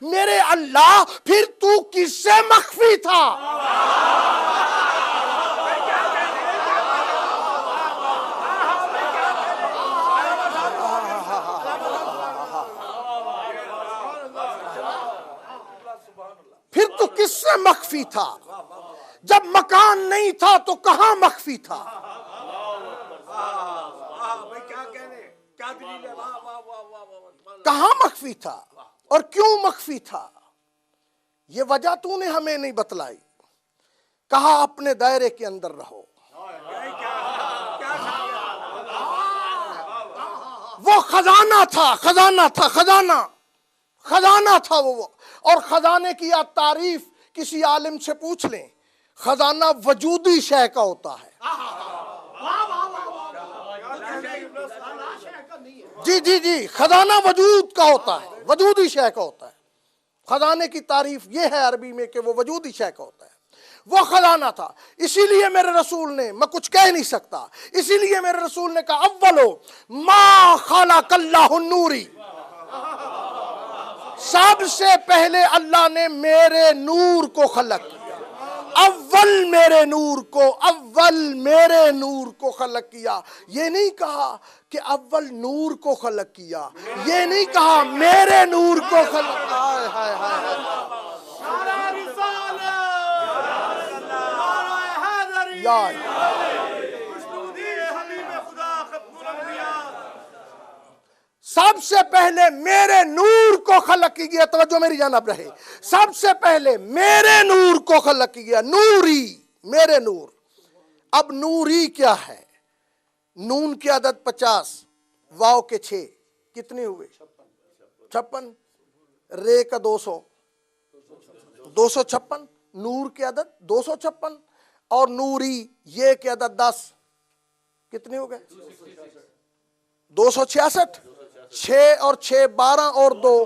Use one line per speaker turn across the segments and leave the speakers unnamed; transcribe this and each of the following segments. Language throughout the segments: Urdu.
میرے اللہ پھر تو کس سے مخفی تھا؟ پھر تو کس سے مخفی تھا؟ جب مکان نہیں تھا تو کہاں مخفی تھا؟ کہاں مخفی تھا اور کیوں مخفی تھا؟ یہ وجہ تو نے ہمیں نہیں بتلائی. کہا اپنے دائرے کے اندر رہو. وہ خزانہ تھا، خزانہ تھا وہ. اور خزانے کی آپ تعریف کسی عالم سے پوچھ لیں، خزانہ وجودی شے کا ہوتا ہے. جی خزانہ وجود کا ہوتا ہے، وجودی شے کا ہوتا ہے. خزانے کی تعریف یہ ہے عربی میں کہ وہ وجودی شے کا ہوتا ہے. وہ خزانہ تھا. اسی لیے میرے رسول نے، میں کچھ کہہ نہیں سکتا، اسی لیے میرے رسول نے کہا اولو ما خلق اللہ النوری، سب سے پہلے اللہ نے میرے نور کو خلق کیا. اول میرے نور کو خلق کیا. یہ نہیں کہا کہ اول نور کو خلق کیا، یہ نہیں کہا میرے نور کو خلق سب سے پہلے میرے نور کو خلق کی گیا. توجہ میری جانب رہے. سب سے پہلے میرے نور کو خلق کی گیا. نوری، میرے نور. اب نوری کیا ہے؟ نون کی عدد 50، واو کے 6، کتنے ہوئے؟ 56. رے کا 200، 256. نور کی عدد 256 اور نوری یہ کی عدد 10، کتنے ہو گئے؟ 266. 6 اور 6 12 اور 2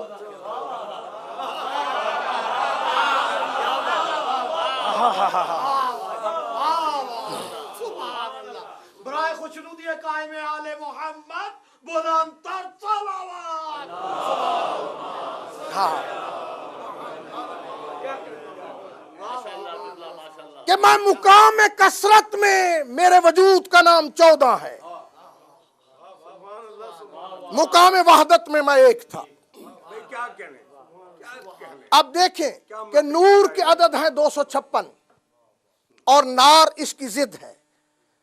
برائے خوشنودی قائم آل محمد بلندتر صلوات.
کہ میں مقام کثرت میں میرے وجود کا نام 14 ہے، مقام وحدت میں میں ایک تھا. اب دیکھیں کہ نور کے عدد ہیں 256 اور نار اس کی ضد ہے.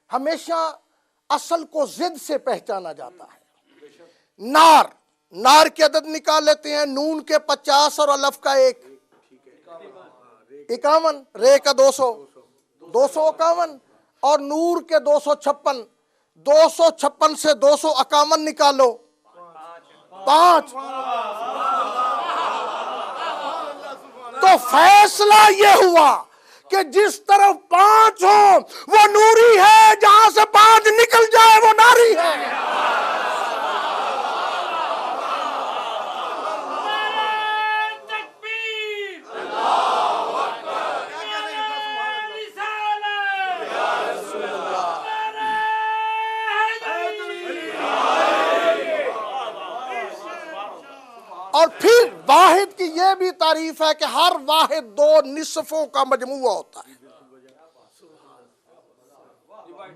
ہمیشہ اصل کو ضد سے پہچانا جاتا ہے. نار کی عدد نکال لیتے ہیں. نون کے 50 اور الف کا 1، 51. رے کا 200، 251. اور نور کے 256. 256 سے 251 نکالو، 5. تو فیصلہ یہ ہوا کہ جس طرف 5 ہو وہ نوری ہے، جہاں سے 5 نکل جائے وہ ناری ہے. اور پھر واحد کی یہ بھی تعریف ہے کہ ہر واحد 2 نصفوں کا مجموعہ ہوتا ہے.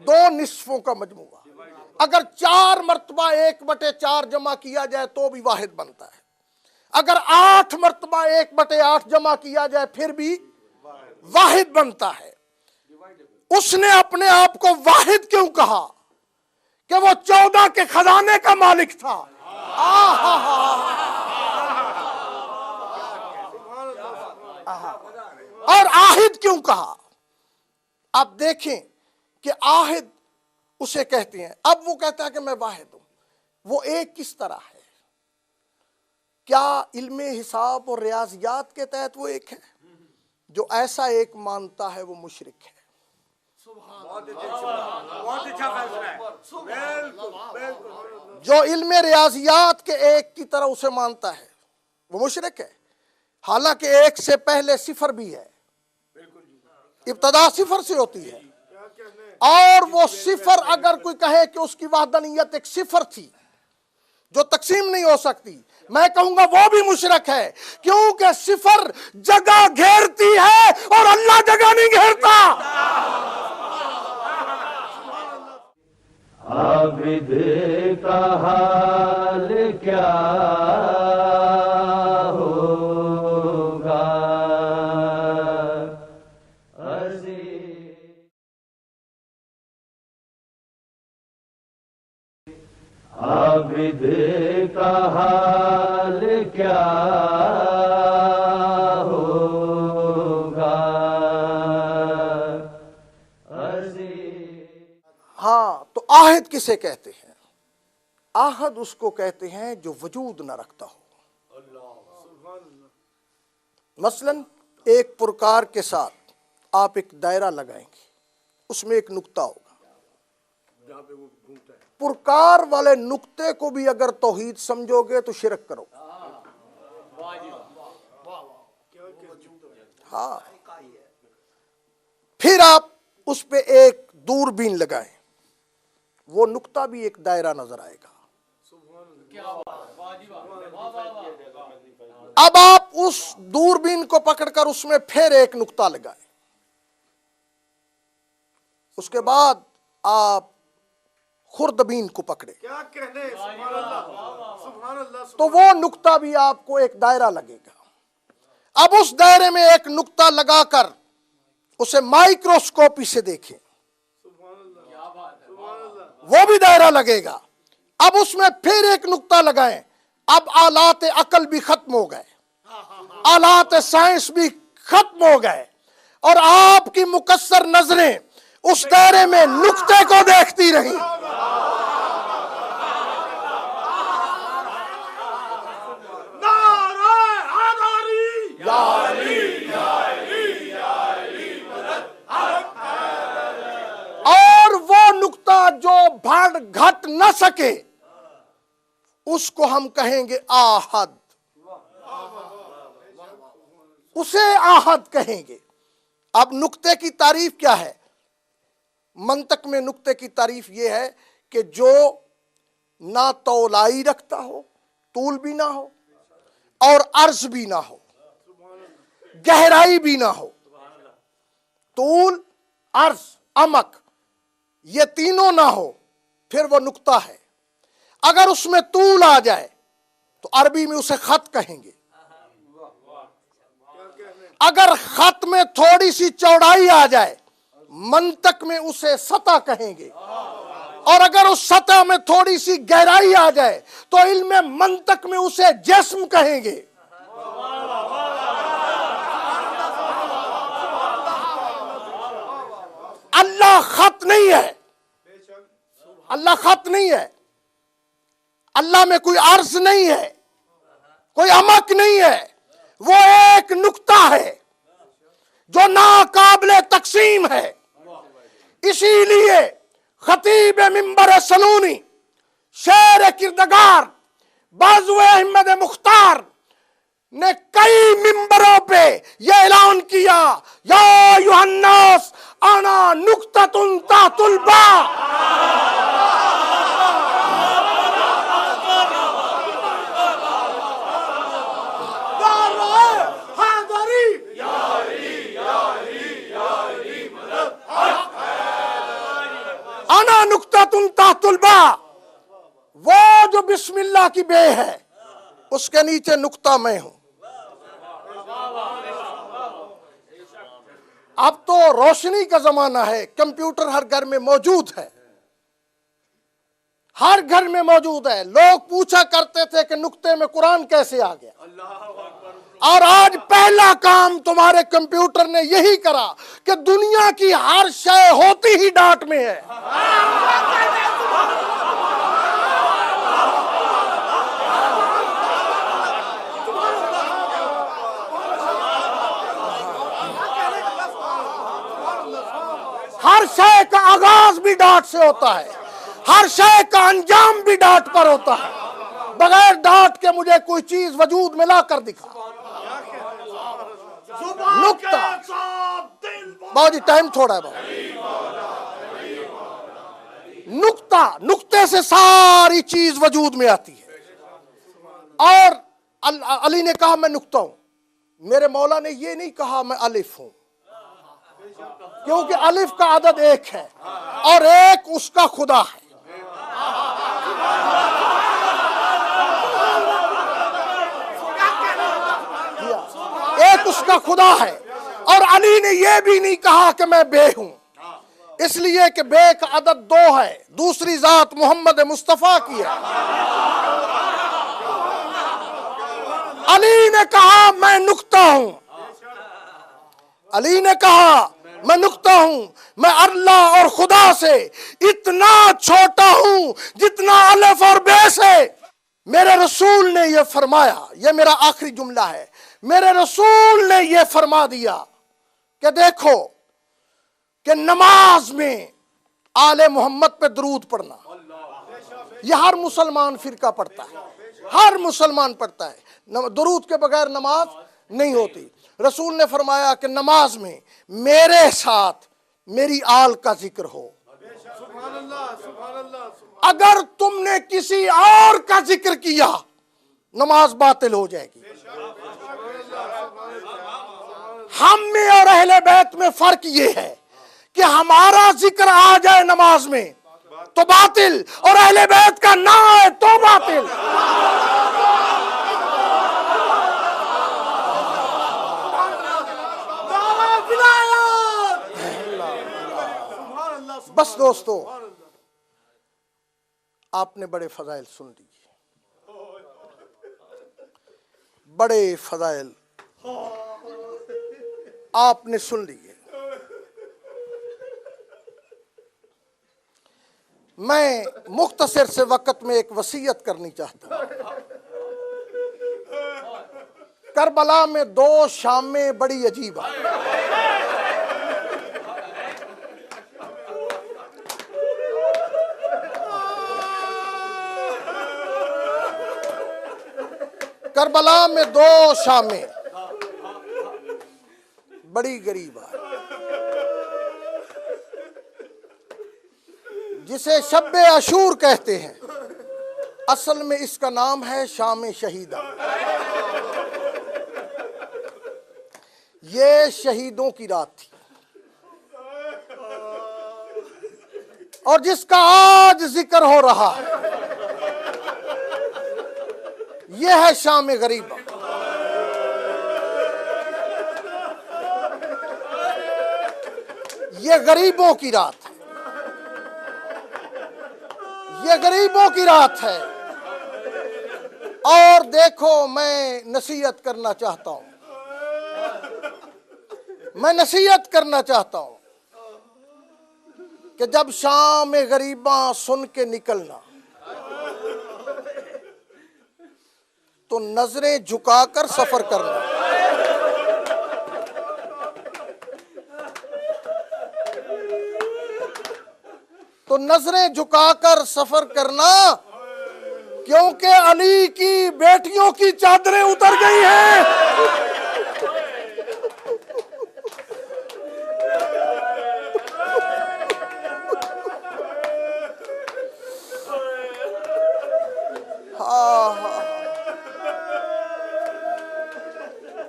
2 نصفوں کا مجموعہ. اگر 4 مرتبہ 1/4 جمع کیا جائے تو بھی واحد بنتا ہے. اگر 8 مرتبہ 1/8 جمع کیا جائے پھر بھی واحد بنتا ہے. اس نے اپنے آپ کو واحد کیوں کہا؟ کہ وہ 14 کے خزانے کا مالک تھا. اور آہد کیوں کہا؟ اب دیکھیں کہ آہد اسے کہتے ہیں. اب وہ کہتا ہے کہ میں واحد ہوں. وہ ایک کس طرح ہے؟ کیا علم حساب اور ریاضیات کے تحت وہ ایک ہے؟ جو ایسا ایک مانتا ہے وہ مشرک ہے. جو علم ریاضیات کے ایک کی طرح اسے مانتا ہے وہ مشرک ہے. حالانکہ ایک سے پہلے صفر بھی ہے، ابتدا صفر سے ہوتی ہے. اور وہ صفر اگر کوئی کہے کہ اس کی وحدانیت ایک صفر تھی جو تقسیم نہیں ہو سکتی، میں کہوں گا وہ بھی مشرک ہے، کیونکہ صفر جگہ گھیرتی ہے اور اللہ جگہ نہیں گھیرتا۔
عابد کا حال کیا ہوگا، عابد کا حال کیا ہوگا۔
ہاں، تو آہد کسے کہتے ہیں؟ آہد اس کو کہتے ہیں جو وجود نہ رکھتا ہو۔ مثلا ایک پرکار کے ساتھ آپ ایک دائرہ لگائیں گے، اس میں ایک نقطہ ہوگا، پرکار والے نقطے کو بھی اگر توحید سمجھو گے تو شرک کرو۔ ہاں، پھر آپ اس پہ ایک دوربین لگائیں، وہ نقطہ بھی ایک دائرہ نظر آئے گا۔ اب آپ اس دوربین کو پکڑ کر اس میں پھر ایک نقطہ لگائیں، اس کے بعد آپ خوردبین کو پکڑے
کیا کہنے، سبحان اللہ، سبحان اللہ۔
تو وہ نقطہ بھی آپ کو ایک دائرہ لگے گا۔ اب اس دائرے میں ایک نقطہ لگا کر اسے مائکروسکوپی سے دیکھیں، وہ بھی دائرہ لگے گا۔ اب اس میں پھر ایک نقطہ لگائیں، اب آلات عقل بھی ختم ہو گئے، آلات سائنس بھی ختم ہو گئے، اور آپ کی مقصر نظریں اس دائرے میں نقطے کو دیکھتی رہیں۔
نعرہ حیدری،
اور وہ نقطہ جو بڑھ گھٹ نہ سکے اس کو ہم کہیں گے آہد، اسے آہد کہیں گے۔ اب نقطے کی تعریف کیا ہے؟ منطق میں نقطے کی تعریف یہ ہے کہ جو نہ تولائی رکھتا ہو، طول بھی نہ ہو اور عرض بھی نہ ہو، گہرائی بھی نہ ہو۔ طول، عرض، عمق، یہ تینوں نہ ہو پھر وہ نقطہ ہے۔ اگر اس میں طول آ جائے تو عربی میں اسے خط کہیں گے، اگر خط میں تھوڑی سی چوڑائی آ جائے منطق میں اسے سطح کہیں گے، اور اگر اس سطح میں تھوڑی سی گہرائی آ جائے تو علم منطق میں اسے جسم کہیں گے۔ اللہ خط نہیں ہے، اللہ خط نہیں ہے، اللہ میں کوئی عرض نہیں ہے، کوئی عمق نہیں ہے، وہ ایک نقطہ ہے جو ناقابل تقسیم ہے۔ اسی لیے خطیب منبر سلونی، شیر کردگار، بازو احمد مختار نے کئی منبروں پہ یہ اعلان کیا، یا ایھا الناس انا نقطۃ تحت الباء۔ انا نقطۃ تحت الباء، وہ جو بسم اللہ کی بے ہے اس کے نیچے نقطہ میں ہوں۔ اب تو روشنی کا زمانہ ہے، کمپیوٹر ہر گھر میں موجود ہے، ہر گھر میں موجود ہے۔ لوگ پوچھا کرتے تھے کہ نقطے میں قرآن کیسے آ گیا، اور آج پہلا کام تمہارے کمپیوٹر نے یہی کرا کہ دنیا کی ہر شے ہوتی ہی ڈاٹ میں ہے۔ ہر شے کا آغاز بھی ڈاٹ سے ہوتا ہے، ہر شے کا انجام بھی ڈاٹ پر ہوتا ہے۔ بغیر ڈاٹ کے مجھے کوئی چیز وجود میں لا کر دکھا۔ نقطہ، بہت جی ٹائم تھوڑا ہے بہت۔ نقطہ، نقطے سے ساری چیز وجود میں آتی ہے۔ اور علی نے کہا میں نقطہ ہوں. میرے مولا نے یہ نہیں کہا میں الف ہوں، کیونکہ الف کا عدد ایک ہے اور ایک اس کا خدا ہے. ایک اس کا خدا ہے. اور علی نے یہ بھی نہیں کہا کہ میں بے ہوں، اس لیے کہ بے کا عدد دو ہے، دوسری ذات محمد مصطفیٰ کی ہے. علی نے کہا میں نقطہ ہوں، علی نے کہا میں نقطہ ہوں، میں اللہ اور خدا سے اتنا چھوٹا ہوں جتنا الف اور بے سے. میرے رسول نے یہ فرمایا، یہ میرا آخری جملہ ہے، میرے رسول نے یہ فرما دیا کہ دیکھو کہ نماز میں آل محمد پہ درود پڑھنا یہ ہر مسلمان فرقہ پڑھتا ہے، ہر مسلمان پڑھتا ہے. درود کے بغیر نماز نہیں ہوتی. رسول نے فرمایا کہ نماز میں میرے ساتھ میری آل کا ذکر ہو.
سبحان اللہ سبحان اللہ.
اگر تم نے کسی اور کا ذکر کیا نماز باطل ہو جائے گی. ہم میں اور اہل بیت میں فرق یہ ہے کہ ہمارا ذکر آ جائے نماز میں تو باطل، اور اہل بیت کا نہ آئے تو باطل. بس دوستو، آپ نے بڑے فضائل سن لیے، بڑے فضائل آپ نے سن لیے. میں مختصر سے وقت میں ایک وصیت کرنی چاہتا ہوں. کربلا میں دو شامیں بڑی عجیب آئی. کربلا میں دو شامیں بڑی غریب آئی، جسے شب عاشور کہتے ہیں، اصل میں اس کا نام ہے شام شہیدہ. یہ شہیدوں کی رات تھی، اور جس کا آج ذکر ہو رہا ہے یہ ہے شام غریبہ. یہ غریبوں کی رات ہے، یہ غریبوں کی رات ہے. اور دیکھو، میں نصیحت کرنا چاہتا ہوں، میں نصیحت کرنا چاہتا ہوں کہ جب شام غریباں سن کے نکلنا تو نظریں جھکا کر سفر کرنا. تو نظریں جھکا کر سفر کرنا، کیونکہ علی کی بیٹیوں کی چادریں اتر گئی ہیں.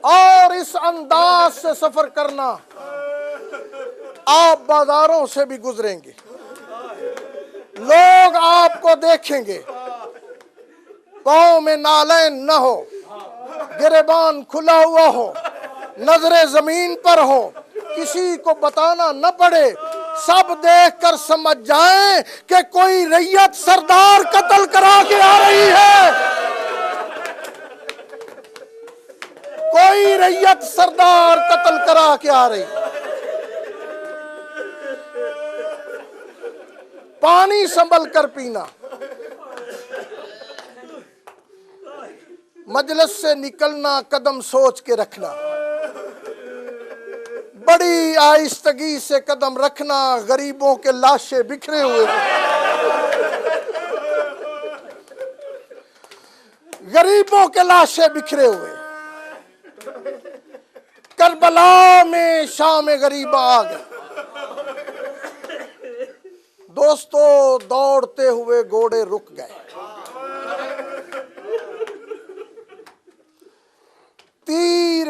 اور اس انداز سے سفر کرنا، آپ بازاروں سے بھی گزریں گے، لوگ آپ کو دیکھیں گے، پاؤں میں نالین نہ ہو، گریبان کھلا ہوا ہو، نظریں زمین پر ہو، کسی کو بتانا نہ پڑے، سب دیکھ کر سمجھ جائیں کہ کوئی ریت سردار قتل کرا کے آ رہی ہے، کوئی ریت سردار قتل کرا کے آ رہی ہے. پانی سنبھل کر پینا، مجلس سے نکلنا قدم سوچ کے رکھنا، بڑی آہستگی سے قدم رکھنا. غریبوں کے لاشیں بکھرے ہوئے ہیں، غریبوں کے لاشیں بکھرے ہوئے. کربلا میں شام غریبہ آ گئی. دوستو، دوڑتے ہوئے گھوڑے رک گئے، پیر